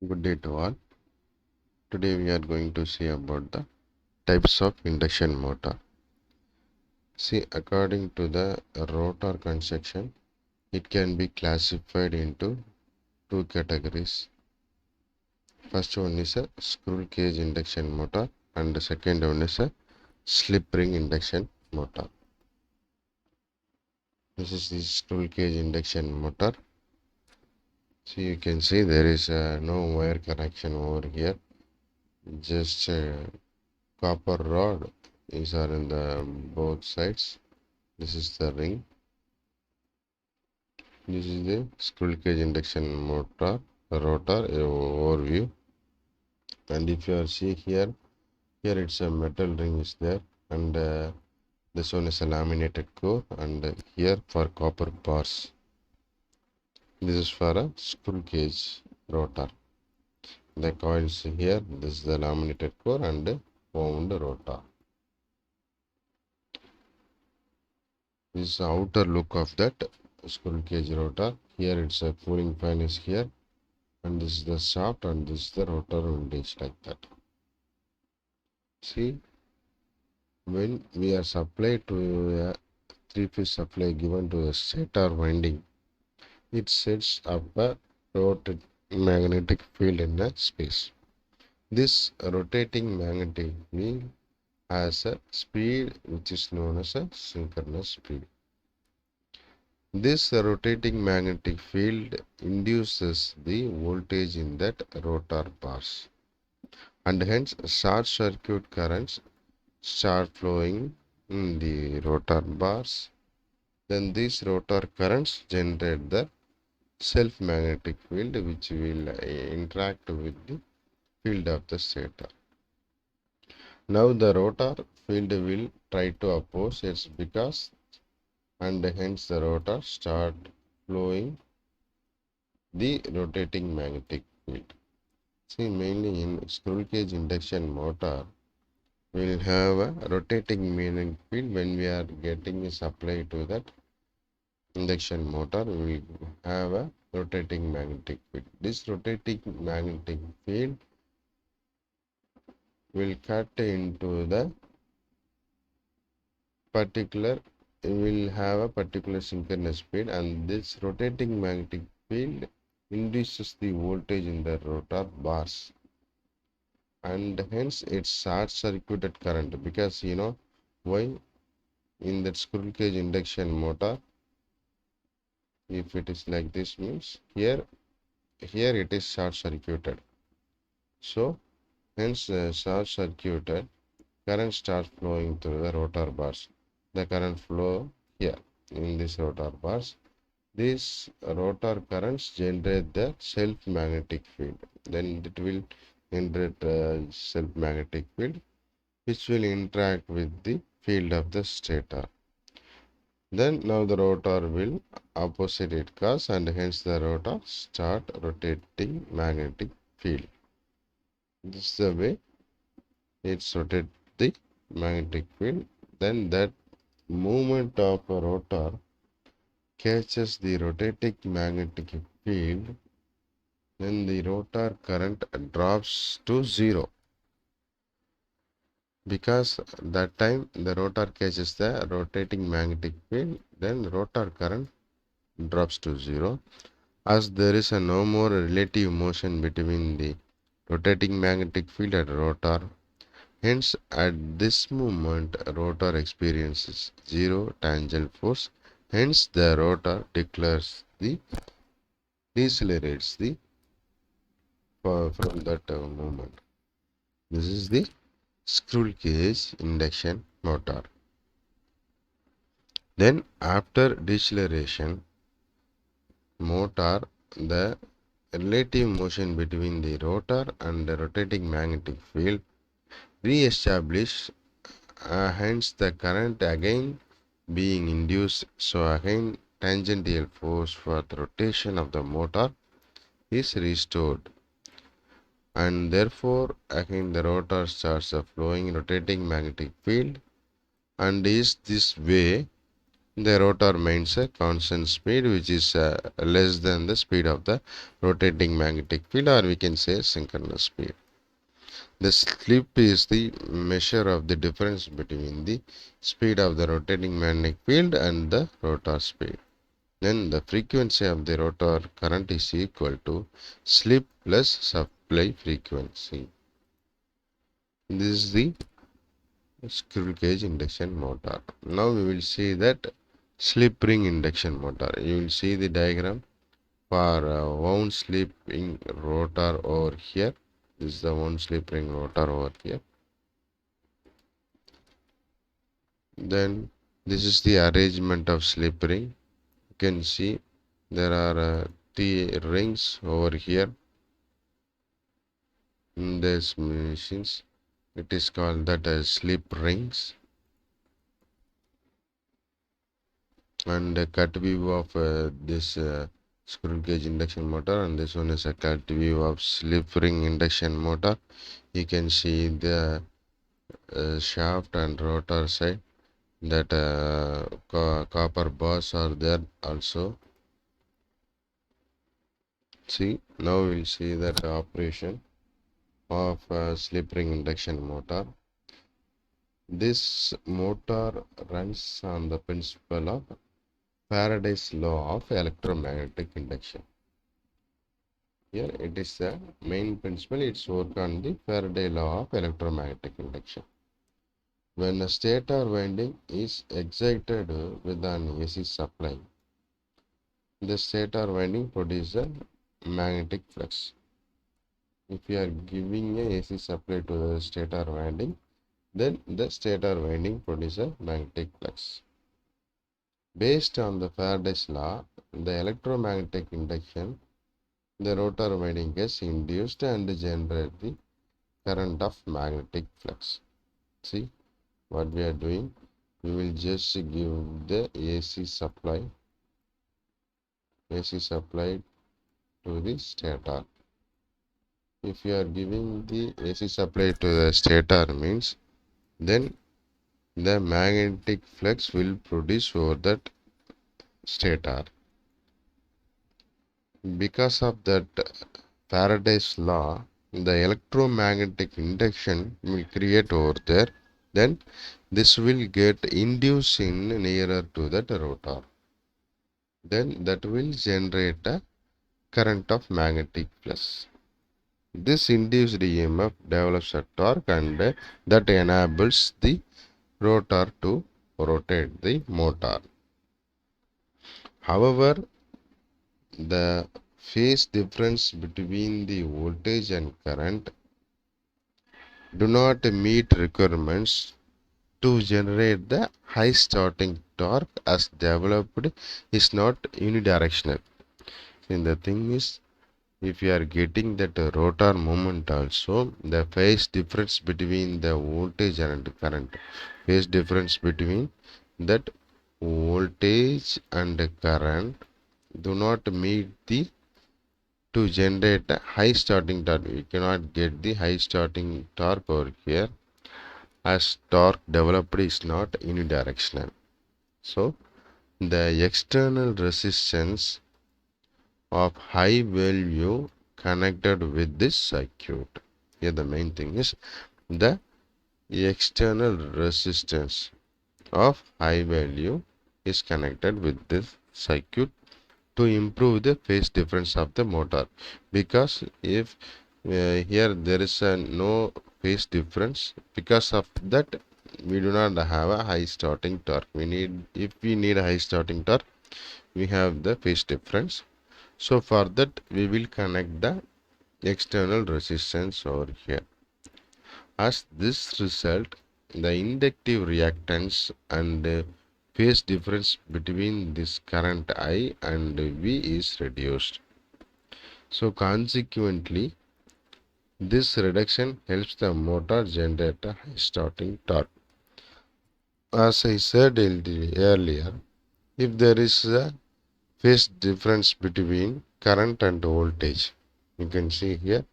Good day to all. Today we are going to see about the types of induction motor. See, according to the rotor construction, it can be classified into two categories. First one is a screw cage induction motor and the second one is a slip ring induction motor. This is the screw cage induction motor. So you can see there is no wire connection over here, just copper rod is are in the both sides. This is the ring. This is the squirrel cage induction motor rotor overview. And if you are see here, it's a metal ring is there, and this one is a laminated core, and here for copper bars. This is for a squirrel cage rotor. The coils here. This is the laminated core and wound rotor. This is the outer look of that squirrel cage rotor. Here it's a cooling fan is here, and this is the shaft, and this is the rotor windage like that. See, when we are supplied to a three-phase supply given to a stator winding, it sets up a rotating magnetic field in a space. This rotating magnetic field has a speed which is known as a synchronous speed. This rotating magnetic field induces the voltage in that rotor bars, and hence short circuit currents start flowing in the rotor bars. Then these rotor currents generate the self-magnetic field which will interact with the field of the stator. Now the rotor field will try to oppose its because, and hence the rotor start flowing the rotating magnetic field. See, mainly in squirrel cage induction motor, we will have a rotating magnetic field when we are getting a supply to that induction motor. We will have a rotating magnetic field. This rotating magnetic field will cut into the particular, will have a particular synchronous speed, and this rotating magnetic field induces the voltage in the rotor bars, and hence it's short circuited current. Because you know why, in that squirrel cage induction motor, if it is like this means here it is short circuited. So hence short circuited current starts flowing through the rotor bars. The current flow here in this rotor bars. These rotor currents generate the self-magnetic field. Then it will generate self-magnetic field which will interact with the field of the stator. Then now the rotor will opposite it cause, and hence the rotor start rotating magnetic field. This is the way it's rotate the magnetic field. Then that movement of a rotor catches the rotating magnetic field, then the rotor current drops to zero. Because that time the rotor catches the rotating magnetic field, then rotor current drops to zero, as there is a no more relative motion between the rotating magnetic field and rotor. Hence, at this moment, rotor experiences zero tangential force. Hence, the rotor declares the decelerates the from that moment. This is the screw cage induction motor. Then, after deceleration, motor, the relative motion between the rotor and the rotating magnetic field re-establish, hence the current again being induced. So again tangential force for the rotation of the motor is restored, and therefore again the rotor starts a flowing rotating magnetic field, and is this way the rotor maintains a constant speed which is less than the speed of the rotating magnetic field, or we can say synchronous speed. The slip is the measure of the difference between the speed of the rotating magnetic field and the rotor speed. Then the frequency of the rotor current is equal to slip plus supply frequency. This is the squirrel cage induction motor. Now we will see that slip ring induction motor. You will see the diagram for wound slip ring rotor over here. This is the wound slip ring rotor over here. Then this is the arrangement of slip ring. You can see there are three rings over here in these machines. It is called that as slip rings, and a cut view of this squirrel cage induction motor, and this one is a cut view of slip ring induction motor. You can see the shaft and rotor side that copper bars are there also. See, now we'll see that operation of slip ring induction motor. This motor runs on the principle of Faraday's law of electromagnetic induction. Here it is the main principle, it's work on the Faraday law of electromagnetic induction. When a stator winding is excited with an AC supply, the stator winding produces a magnetic flux. If you are giving a AC supply to the stator winding, then the stator winding produces a magnetic flux. Based on the Faraday's law, the electromagnetic induction, the rotor winding gets induced and generate the current of magnetic flux. See what we are doing? We will just give the AC supply to the stator. If you are giving the AC supply to the stator means, then the magnetic flux will produce over that stator. Because of that Faraday's law, the electromagnetic induction will create over there. Then this will get induced in nearer to that rotor. Then that will generate a current of magnetic flux. This induced EMF develops a torque, and that enables the rotor to rotate the motor. However, the phase difference between the voltage and current do not meet requirements to generate the high starting torque as developed is not unidirectional. And the thing is, if you are getting that rotor movement also, the phase difference between the voltage and current, phase difference between that voltage and current do not meet the to generate a high starting torque. We cannot get the high starting torque over here as torque developed is not unidirectional. So the external resistance of high value connected with this circuit. Here the main thing is the external resistance of high value is connected with this circuit to improve the phase difference of the motor, because if here there is no phase difference, because of that we do not have a high starting torque. If we need a high starting torque, we have the phase difference. So for that we will connect the external resistance over here. As this result, the inductive reactance and phase difference between this current I and V is reduced. So consequently, this reduction helps the motor generate a high starting torque. As I said earlier, if there is a phase difference between current and voltage, you can see here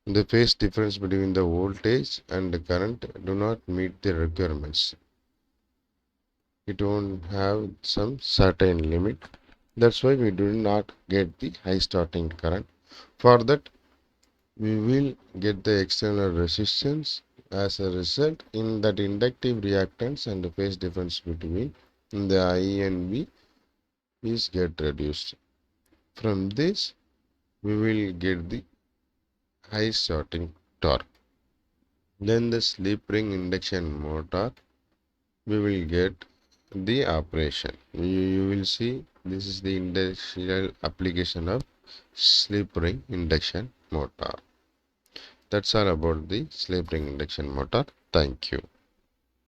the phase difference between the voltage and the current do not meet the requirements. it won't have some certain limit. That's why we do not get the high starting current. For that, we will get the external resistance. As a result, in that inductive reactance and the phase difference between the I and V is get reduced. From this, we will get the high starting torque. Then the slip ring induction motor, we will get the operation. You will see this is the industrial application of slip ring induction motor. That's all about the slip ring induction motor. Thank you.